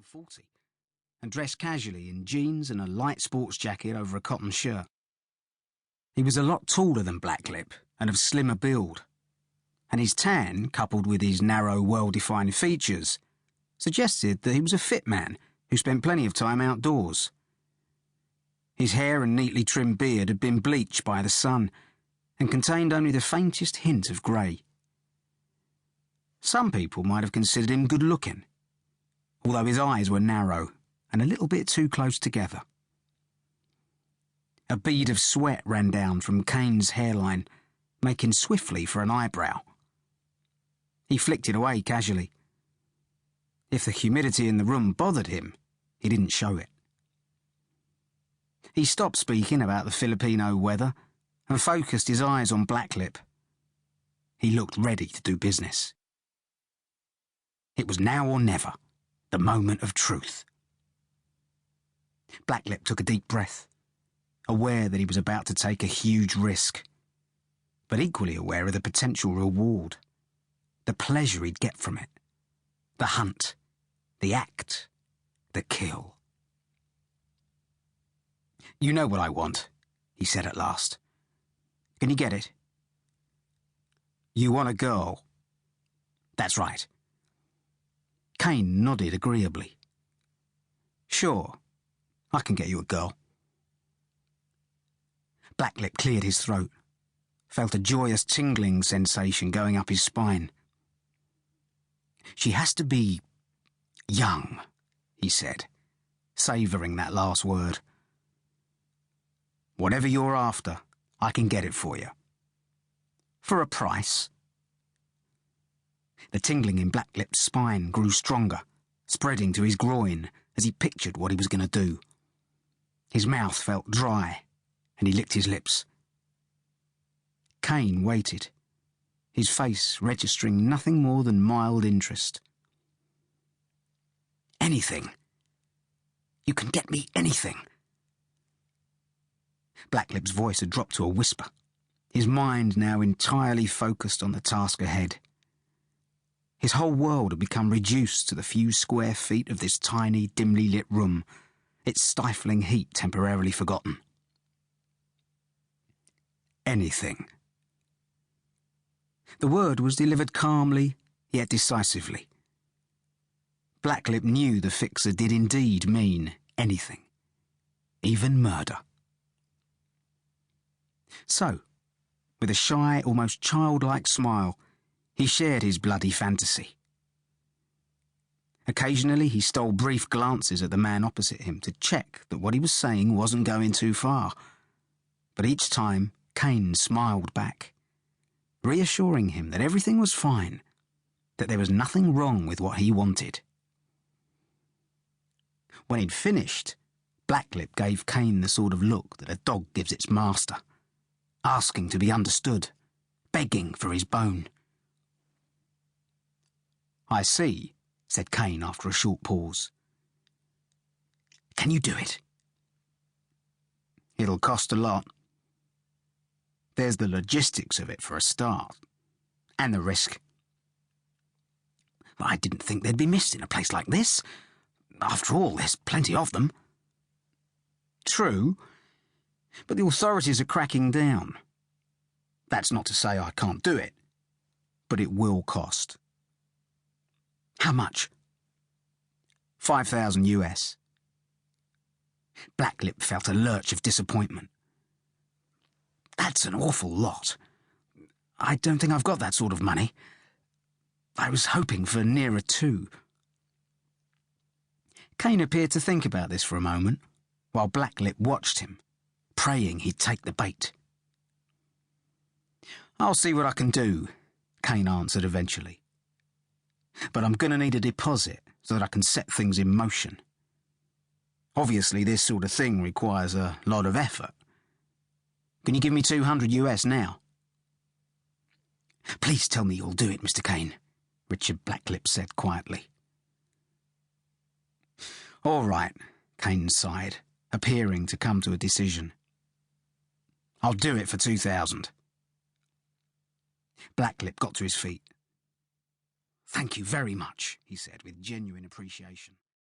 40, and dressed casually in jeans and a light sports jacket over a cotton shirt. He was a lot taller than Blacklip and of slimmer build, and his tan, coupled with his narrow, well-defined features, suggested that he was a fit man who spent plenty of time outdoors. His hair and neatly trimmed beard had been bleached by the sun and contained only the faintest hint of grey. Some people might have considered him good-looking, although his eyes were narrow and a little bit too close together. A bead of sweat ran down from Kane's hairline, making swiftly for an eyebrow. He flicked it away casually. If the humidity in the room bothered him, he didn't show it. He stopped speaking about the Filipino weather and focused his eyes on Blacklip. He looked ready to do business. It was now or never, the moment of truth. Blacklip took a deep breath, aware that he was about to take a huge risk, but equally aware of the potential reward, the pleasure he'd get from it, the hunt, the act, the kill. "You know what I want," he said at last. "Can you get it?" "You want a girl?" "That's right." Kane nodded agreeably. "Sure, I can get you a girl." Blacklip cleared his throat, felt a joyous tingling sensation going up his spine. "She has to be young," he said, savouring that last word. "Whatever you're after, I can get it for you. For a price." The tingling in Blacklip's spine grew stronger, spreading to his groin as he pictured what he was going to do. His mouth felt dry, and he licked his lips. Kane waited, his face registering nothing more than mild interest. "Anything. You can get me anything." Blacklip's voice had dropped to a whisper, his mind now entirely focused on the task ahead. His whole world had become reduced to the few square feet of this tiny, dimly lit room, its stifling heat temporarily forgotten. Anything. The word was delivered calmly, yet decisively. Blacklip knew the fixer did indeed mean anything, even murder. So, with a shy, almost childlike smile, he shared his bloody fantasy. Occasionally he stole brief glances at the man opposite him to check that what he was saying wasn't going too far, but each time Kane smiled back, reassuring him that everything was fine, that there was nothing wrong with what he wanted. When he'd finished, Blacklip gave Kane the sort of look that a dog gives its master, asking to be understood, begging for his bone. "I see," said Kane after a short pause. "Can you do it?" "It'll cost a lot. There's the logistics of it for a start, and the risk." "I didn't think they'd be missed in a place like this. After all, there's plenty of them." "True, but the authorities are cracking down. That's not to say I can't do it, but it will cost." "How much?" $5,000 US. Blacklip felt a lurch of disappointment. "That's an awful lot. I don't think I've got that sort of money. I was hoping for nearer 2. Kane appeared to think about this for a moment, while Blacklip watched him, praying he'd take the bait. "I'll see what I can do," Kane answered eventually. "But I'm going to need a deposit so that I can set things in motion. Obviously, this sort of thing requires a lot of effort. Can you give me $200 US now?" "Please tell me you'll do it, Mr. Kane," Richard Blacklip said quietly. "All right," Kane sighed, appearing to come to a decision. "I'll do it for 2,000. Blacklip got to his feet. "Thank you very much," he said with genuine appreciation.